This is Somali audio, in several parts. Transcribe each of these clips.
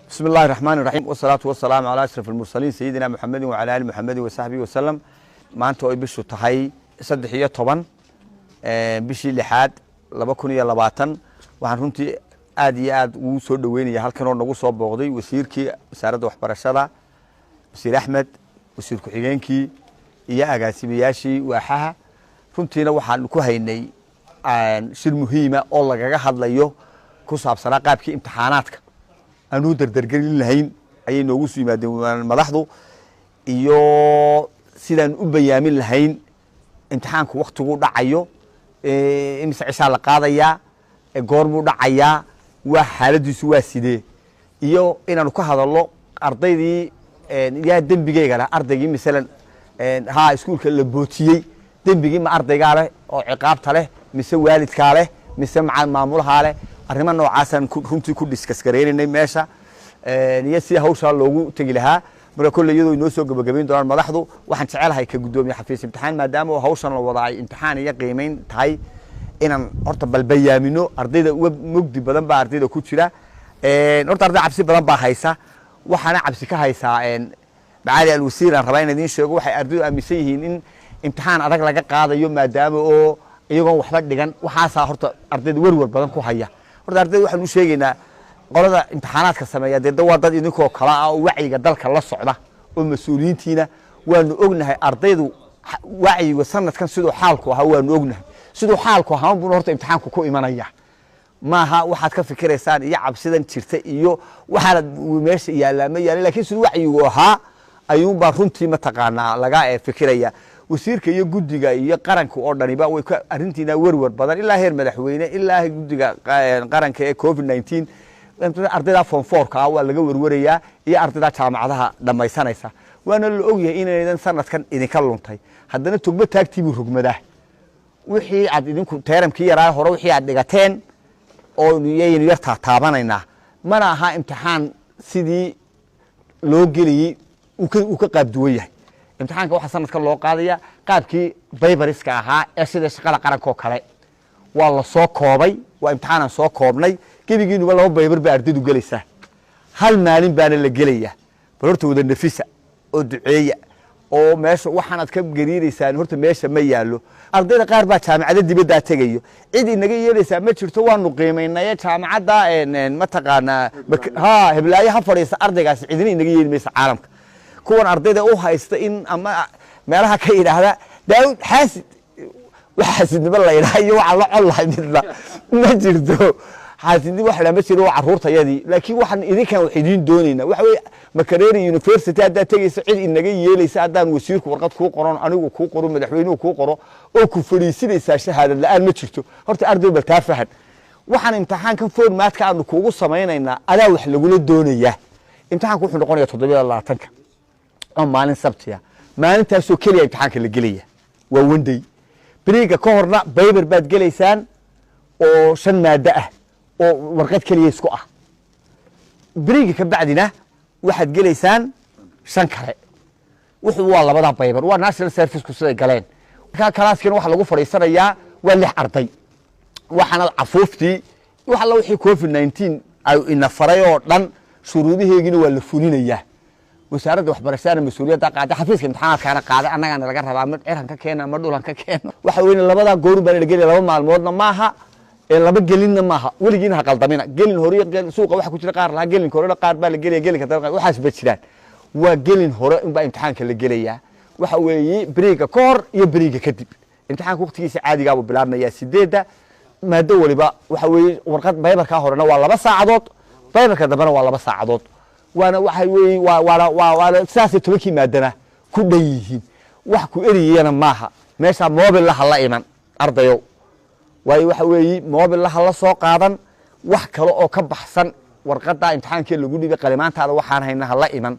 بسم الله الرحمن الرحيم والصلاة والسلام على أشرف المرسلين سيدنا محمد وعلى آل محمد وصحبه وسلم. maanta ay bishu tahay 13 bishii lixaad 2020 waxaan runtii aad iyo aad ugu soo dhaweynaya halkan oo nagu soo booqday wasiirkii wasaaradda waxbarashada wasiir Axmed wasiir ku xigeenkii iyo agaasimayaashii waaxaha runtiina waxaan ku haynay shir muhiim ah oo lagaga hadlayo ku saabsan qaabkii imtixaanaadka aanu dardargelin lahayn ayay noogu soo yimaadeen madaxdu iyo sidaan u bayaamin lahayn imtixaanku waqtigu dhacayo imisa cisha la qaadaya goormu dhacaya waa xaaladiisu waa sidee iyo inaanu ka hadalno ardaydii yaa dambigeyga la ardaygii misalan iskuulka la bootiyay dambigii ma ardayga leh oo ciqaabta leh mise waalidka leh mise maamulaha leh arrimo noocaasaan runtii ku discuss gareynay meesha iyo si hawsha loogu tagi lahaa marka kulli iyadoo inoo soo gabagabeyn doonaan madaxdu waxaan jecelahay ka gudoomiye xafiis imtixaan maadaama oo hawshan la wadaay imtixaan iyo qiimeyn tahay inaan horta balbayaamino ardayda mugdi badan baa ardayda ku jira horta arday cabsi badan baa haysa waxaana cabsi ka haysaa macaali al-wasiir aan rabaa inaan idin sheego waxay ardaydu aaminsan yihiin in imtixaan adag laga qaadayo maadaama oo iyagoon waxba dhigan waxaasaa horta ardayda werwer badan ku haya horta ardayda waxaan u sheegaynaa qolada imtixaanaadka sameeya dad waa dad idinkoo kala ah oo wacyiga dalka la socda oo mas'uuliyiintiina waanu ognahay ardaydu wacyiga sanadkan sidoo xaalku ahaa waanu ognahay sidoo xaalku ahaa buu horta imtixaanku ku imanaya maaha waxaad ka fikireysaan iyo cabsidan jirta iyo waxa meesha yaalaama yaala laakiin sidoo wacyigu ahaa ayuun baa runtii ma taqaanaa laga fikiraya wasiirka iyo guddiga iyo qaranka oo dhaniba way ka arintiina werwer badan ilaa heer madaxweyne ilaa guddiga qaranka ee COVID-19 ardayda form 4 waa laga werwarayaa iyo ardayda jaamacadaha dhamaysanaysa waana la ogyahay inaydan sanadkan idinka luntay haddana tugba taagtiibu rugmada wixii aad idinku teeramkii yaraa hore wixii aad dhigateen oo niyeen yar taabanayna mana aha imtixaan sidii loo geliyay uu ka qaab duwan yahay imtixaanka waxa sanadkan loo qaadaya qaabkii baybariska ahaa ee sida shaqada qaranka oo kale waa la soo koobay waa imtixaan soo koobnay gebigiinuba laba baybar baa ardaydu galaysaa hal maalin baana la gelaya bal horta wada nafisa oo duceeya oo meesha waxaanad ka gariiraysaan horta meesha ma yaalo ardayda qaar baa jaamacada dibadda tagayo cid inaga yeelaysaa ma jirto waanu qiimeynay jaamacada ma taqaana heblaayo ha fadhiisa ardaygaas cidina inaga yeelaysa caalamka kuwan ardayda u haysta in ama meelaha ka yiraahda daawud xaasid waxaasidnimo la yiraahdo waxa la colahay midna ma jirto xaasidnimo wax la ma jiro caruurtayadii laakiin waxaan idinkan wax idin doonayna waxa way Makerere University hadda tagaysa cid inaga yeelaysa hadaan wasiirku warqad ku qoran anigu ku qoro madaxweynuhu ku qoro oo ku fariisinaysa shahaadad la'aan ma jirto horta arday bal taa fahan waxaan imtixaankan formatka aanu kuugu sameeynayna adaa wax lagu doonaya imtixaanku wuxuu noqonayaa 7 oo maalin sabtiya maalintaas oo kaliya imtixaanka la gelaya waa wenday bariga ka horna baybar baad gelaysaan oo 5 maada ah oo warqad kaliya isku ah bariga ka bacdina waxaad gelaysaan 5 kale wuxuu waa labada baybar waa national service ku soo galeen ka kalaaskana waxa lagu fariisanayaa waa 6 arday waxana cafuuftii waxa la wixii COVID-19 ay ina faray oo dhan shuruudaheegina waa la fulinayaa wasaaradda waxbarashada mas'uuliyadda qaada xafiiska imtixaanaadka qaada annaga laga rabaa mid ciidan ka keena ma dhulan ka keena waxa weyn labada goor baa la geliyay laba maalmoodna maaha laba gelinna maaha waligiina ha qaldamina gelin hore suuqa waxa ku jira qaar la gelin hore qaar baa la geliyay gelin ka waxaas ba jiraan waa gelin hore in baa imtixaanka la gelaya waxa weeyii bariga ka hor iyo bariga kadib imtixaanka waqtigiisa caadiga ah bilaabnaya 8 maado waliba waxa weeyii warqad baybarka horena waa 2 saacadood baybarka dambana waa 2 saacadood waana waxa weey waa saasi tobankii maadana ku dhayihiin wax ku eriyana maaha meesha mobile la iman ardayo way waxa weey mobile la soo qaadan wax kale oo ka baxsan warqada imtixaanka lagu dhigay qalimaantaada waxaan hayna la iman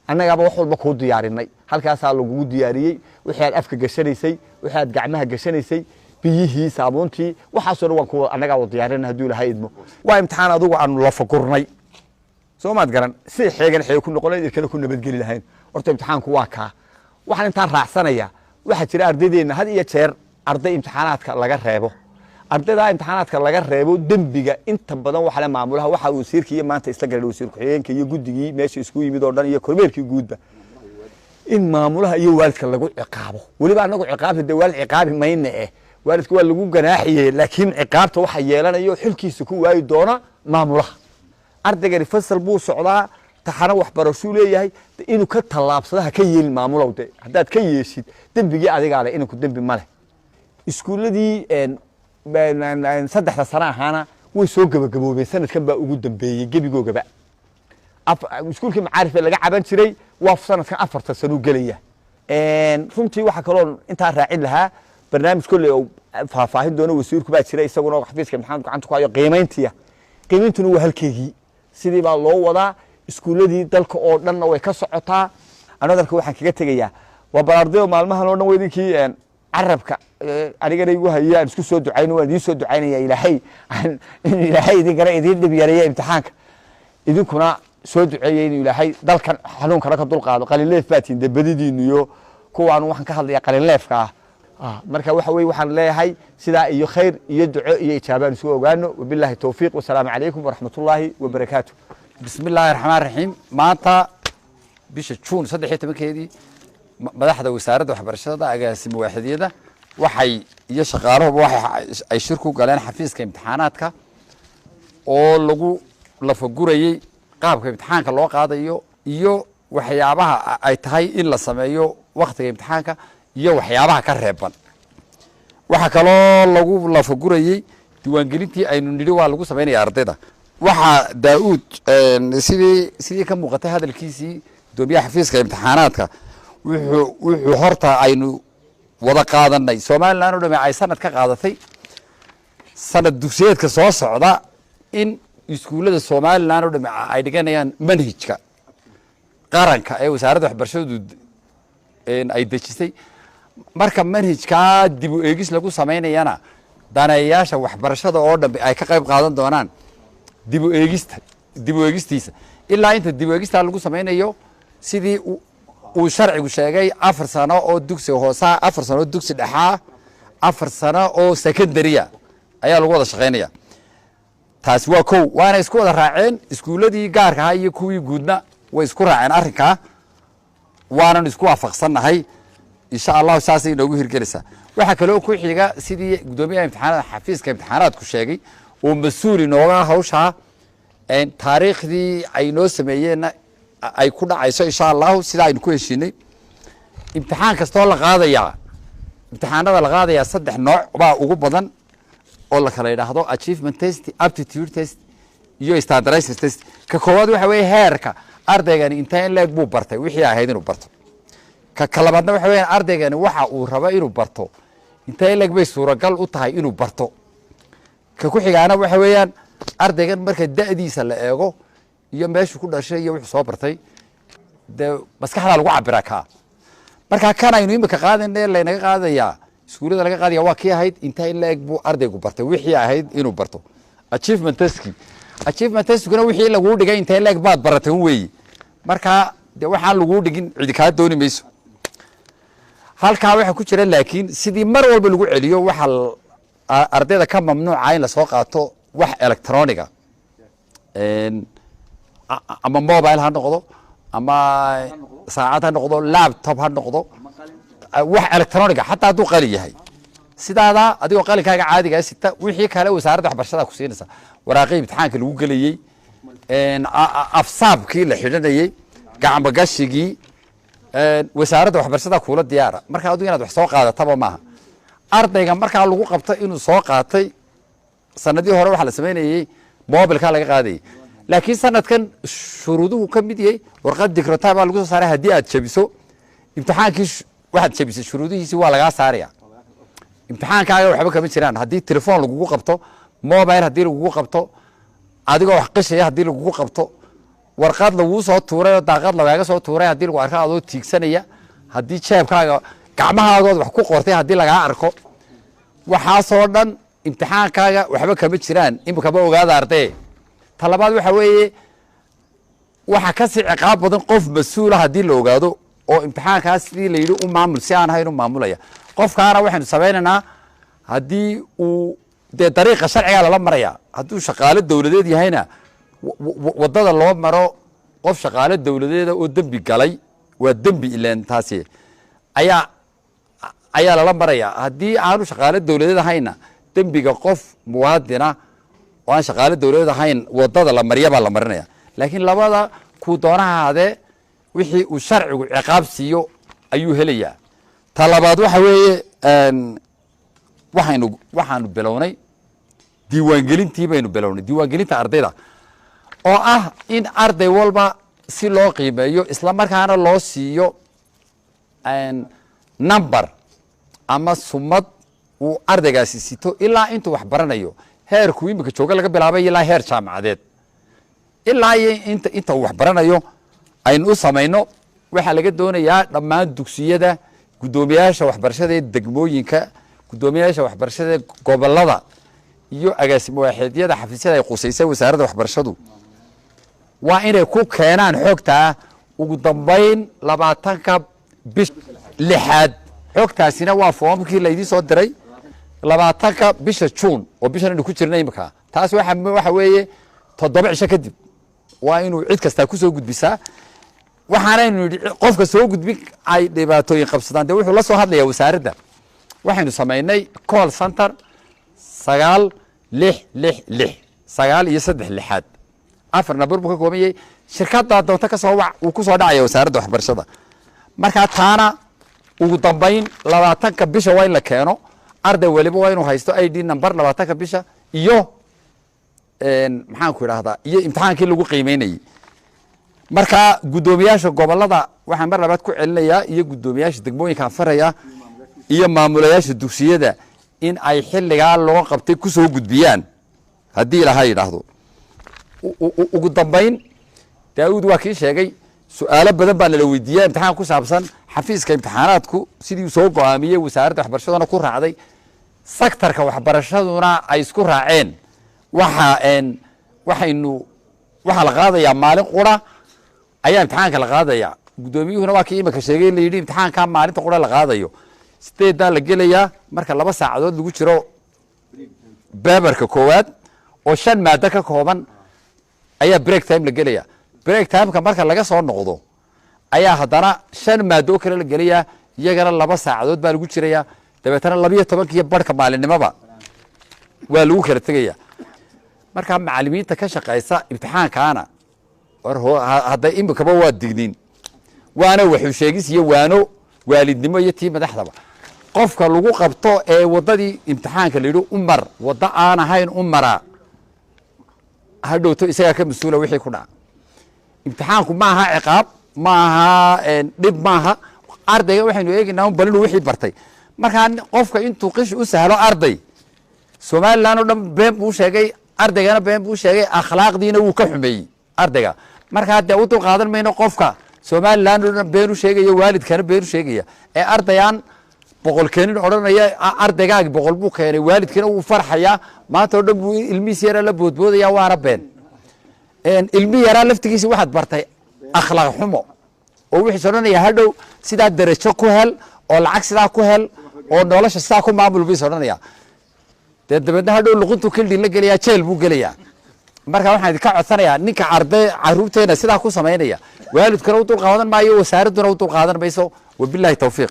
annagaba wax walba ku diyaarinay halkaas lagu diyaariyay wixii aad afka gashanaysay wixii aad gacmaha gashanaysay biyihii saabuuntii waxa soo waan ku annaga u diyaarinay haduu ilaahay idmo waa imtixaan adigu aan la fakurnay soomaad garan si xeegan xeey ku noqonay irkana ku nabadgeli lahayn horta imtixaanku waa ka waxaan inta raacsanaya waxa jira ardaydeena had iyo jeer arday imtixaanaadka laga reebo ardayda imtixaanaadka laga reebo dembiga inta badan waxa la maamulaha waxa uu wasiirkii maanta isla galay wasiir ku-xigeenka iyo guddigii meesha isku yimid oo dhan iyo kormeerkii guudba in maamulaha iyo waalidka lagu ciqaabo waliba anagu ciqaabta de waalid ciqaabi mayna waalidku waa lagu ganaaxiyay laakiin ciqaabta waxa yeelanayo xilkiisa ku waayi doona maamulaha ardayga fasal buu socdaa taxana waxbarasho leeyahay inuu ka talaabsadaha ka yeelin maamulow de hadaad ka yeeshid dembigii adiga leh inuu ku dembi male iskuuladii saddexda sano ahaana way soo gabagaboobeen sanadkan baa ugu dambeeyey gebigoogaba iskuulkii macaarif laga caban jiray waa sanadkan 4 sano galaya runtii waxa kaloo inta raacin lahaa barnaamij kulli oo faahfaahin doona wasiirku baa jiray isaguna xafiiska imtixaanka gacanta ku hayo qiimeeyntuna waa halkeegii sidii baa loo wadaa iskuuladii dalka oo dhanna way ka socotaa anadalka waxaan kaga tegayaa waa balardeeyo maalmahan oo dhan wadinkii carabka anigana igu hayaan isku soo ducayno waan idin soo ducaynaya ilaahay idin gara idin dhib yareeyo imtixaanka idinkuna soo duceeyay in ilaahay dalkan xanuunkana ka dulqaado qalileef baatiin dabadidiinu iyo kuwaan waxaan ka hadlayaa qalileefka marka waxa weey waxaan leeyahay sidaa iyo khayr iyo duco iyo ijaabaan soo ogaano wabillahi tawfiiq wa salaamu alaykum wa rahmatullahi wa barakaatuh bismillahir rahmaanir rahiim maanta bisha June 13keedii madaxda wasaaradda waxbarashada agaasimo waaxidiyada waxay iyo shaqaaluhu ay shirku galeen xafiiska imtixaanaadka oo lagu lafagurayay qaabka imtixaanka loo qaadayo iyo waxyaabaha ay tahay in la sameeyo waqtiga imtixaanka iyo waxyaabaha ka reeban waxa kaloo lagu lafagurayay diiwaangelintii aynu nidhi waa lagu sameeyaa ardayda waxa Daawud sidii ka muuqatay hadalkiisii doomiyaha xafiiska imtixaanaadka wuxuu horta aynu wada qaadanay Soomaaliland oo dhamay ay sanad ka qaadatay sanad dugsiyeedka soo socda in iskuulada Soomaaliland oo dhamay ay dhiganayaan manhajka qaranka ee wasaaradda waxbarashadu ay dejisay marka manhajka dib u eegis lagu sameynayana daneeyaasha waxbarashada oo dhamay ay ka qayb qaadan doonaan dib u eegistiisa ilaa inta dib u eegista lagu sameynayo sidii uu sharcigu sheegay 4 sano oo dugsi hoose 4 sano oo dugsi dhaxa 4 sano oo secondary ayaa lagu wada shaqeynaya taas waa koow waana isku wada raaceen iskuuladii gaarka ah iyo kuwii guudna way isku raaceen arrinka waana isku waafaqsanahay insha Allah saasay inoogu hirgelinaysa waxa kale oo ku xiga sidii gudoomiyaha imtixaanaadka xafiiska imtixaanaadku sheegay oo mas'uul inooga hawsha taariikhdii ay noo sameeyeen ay ku dhacayso insha Allah sida aynu ku heshiinay imtixaan kasta oo la qaadaya imtixaanada la qaadaya 3 nooc baa ugu badan oo la kala yiraahdo achievement test aptitude test iyo standardized test ka koowaad waxa weeye heerka ardaygan inta in leeg buu bartay wixii ahayd inuu barto ka kalabaadna waxa weeye ardaygan waxa uu rabo inuu barto inta in leeg bay suuragal u tahay inuu barto ka ku xigaana waxa weeyaan ardaygan marka da'diisa la eego iyo meeshu ku dhashay iyo wuxuu soo bartay maskaxda lagu cabiraa ka marka kan aynu imika qaadanay laynaga qaadaya iskuulada laga qaadaya waa kii ahayd inta in leeg buu ardaygu bartay wixii ahayd inuu barto achievement testkuna wixii lagu dhigay inta in leeg baad baratay weey marka waxaan lagu dhigin cid ka dooni mayso halka waxa ku jira laakiin sidii mar walba lagu celiyo waxa ardayda ka mamnuuca in la soo qaato wax electronic ama mobile ha noqdo ama saacad ha noqdo laptop ha noqdo wax electronic hatta hadduu qali yahay sidaada adigoo qalinkaaga caadiga ah sita wixii kale wasaaradda waxbarashada ku siinaysa waraaqii imtixaanka lagu galayay afsaabkii la xidhanayay gacmo gashigii wasaaradda waxbarashada kula diyaara marka adigu inaad wax soo qaadataba maaha ardayga marka lagu qabto inuu soo qaatay sanadii hore waxa la sameeyay mobilka laga qaaday laakiin sanadkan shuruuduhu ka mid yahay warqad dikrota baa lagu soo saaray hadii aad jabiso imtixaankii waxaad jabisay shuruudihiisi waa laga saaraya imtixaankaaga waxba kama jiraan hadii telefoon lagu qabto mobile hadii lagu qabto adigoo wax qishay hadii lagu qabto warqad lagu soo tuuray oo daaqad lagaaga soo tuuray hadii lagu arko adoo tiigsanaya hadii jeebkaaga gacmahaaga wax ku qortay hadii laga arko waxa soo dhan imtixaankaaga waxba kama jiraan imika ba ogaada arday talabaad waxa weeye waxa ka sii ciqaab badan qof mas'uul ah hadii la ogaado oo imtixaankaas sidii la yiri u maamul si aan hayno maamulaya qofkaana waxaanu sameeynaa hadii uu dee dariiqa sharcigaa lala maraya hadduu shaqaale dowladeed yahayna waddada loo maro qof shaqaale dowladeeda oo dembi galay waa dembi ileen taasi ayaa lala maraya haddii aanu shaqaale dowladeed ahayna dembiga qof muwaadina oo aan shaqaale dowladeed ahayn waddada la mariya baa la marinaya laakiin labada kuu doonaha ahaadee wixii uu sharcigu ciqaab siiyo ayuu helayaa ta labaad waxa weeye waxaanu bilownay diiwaangelintii baynu bilownay diiwaangelinta ardayda oo ah in arday walba si loo qiimeeyo isla markaana loo siiyo number ama sumad uu ardaygaasi sito ilaa intuu wax baranayo heerku imika jooga laga bilaabay ilaa heer jaamacadeed ilaa iyo inta uu wax baranayo aynu u samayno waxaa laga doonayaa dhammaan dugsiyada guddoomiyaasha waxbarashada ee degmooyinka guddoomiyaasha waxbarashada ee gobolada iyo agaasimo waaxeedyada xafiisyada ay qusaysay wasaaradda waxbarashadu waa inay ku keenaan xogtaa ugu dambayn 20ka bish 6aad xogtaasina waa foomkii laydii soo diray 20ka bisha June oo bishan inuu ku jirnay imika taas waxa weeye 7 cisho kadib waa inuu cid kasta ku soo gudbisaa waxaana inuu qofka soo gudbin ay dhibaatooyin qabsadaan de wuxuu la soo hadlayaa wasaaradda waxaynu sameynay call center 966 9 iyo 3 afar nabar buu ka koobiyay shirkadda doonta ka soo wac uu ku soo dhacay wasaaradda waxbarashada marka taana ugu dambayn 20ka bisha waa in la keeno arday waliba waa inuu haysto ID number 20ka bisha iyo maxaan ku yiraahdaa iyo imtixaankii lagu qiimeynayay marka guddoomiyaasha gobolada waxaan mar labaad ku celinayaa iyo guddoomiyaasha degmooyinka faraya iyo maamulayaasha dugsiyada in ay xilligaa loo qabtay ku soo gudbiyaan haddii ilaahay yidhaahdo ugu dambayn daawud waa kii sheegay su'aalo badan baa la weydiiyay imtixaan ku saabsan xafiiska imtixaanaadku sidii uu soo go'aamiyay wasaaradda waxbarashadana ku raacday sektarka waxbarashaduna ay isku raaceen waxa la qaadayaa maalin qura ayaa imtixaanka la qaadayaa guddoomiyuhuna waa kii imika sheegay la yidhi imtixaanka maalinta qura la qaadayo 8 la gelayaa marka 2 saacadood lagu jiro beberka koowaad oo 5 maada ka kooban ayaa break time la gelayaa break time ka marka laga soo noqdo ayaa haddana 5 maado kale la gelayaa iyagana 2 saacadood baa lagu jirayaa dabeetana 12 iyo barka maalinimaba waa lagu kala tagayaa marka macallimiinta ka shaqeysa imtixaankaana hadda imikaba waa digniin waana wuxuu sheegis iyo waano waalidnimo iyo tii madaxdaba qofka lagu qabto ee wadadii imtixaanka la yidhi umar wada aan ahayn umara hadhowto isaga ka mas'uula wixii ku dhaca imtixaanku ma aha ciqaab ma aha dhib ma aha ardayga waxaynu eegaynaa bal inuu wixii bartay marka qofka intuu qish u sahlo arday Soomaaliland oo dhan been buu sheegay ardaygana been buu sheegay akhlaaqdiina wuu ka xumeeyay ardayga marka hadda uu dul qaadan mayno qofka Soomaaliland oo dhan been u sheegay waalidkana been u sheegay ee ardayaan boqol keenin oranaya ardaygaag boqol buu keenay waalidkana uu farxaya maanta oo dhan buu ilmihiisa yara la boodboodaya waana been ilmi yara laftigiisa waxaad bartay akhlaaq xumo oo wixii soranaya hadhow sida darajo ku hel oo lacag sida ku hel oo nolosha sida ku maamul bi soranaya dabadna hadhow luquntu kildhi la geliya jeel buu geliya marka waxaan ka codsanayaa ninka arday caruurteena sida ku sameeynaya waalidkana uu dul qaadan maayo wasaaraduna uu dul qaadan mayso wabillahi tawfiiq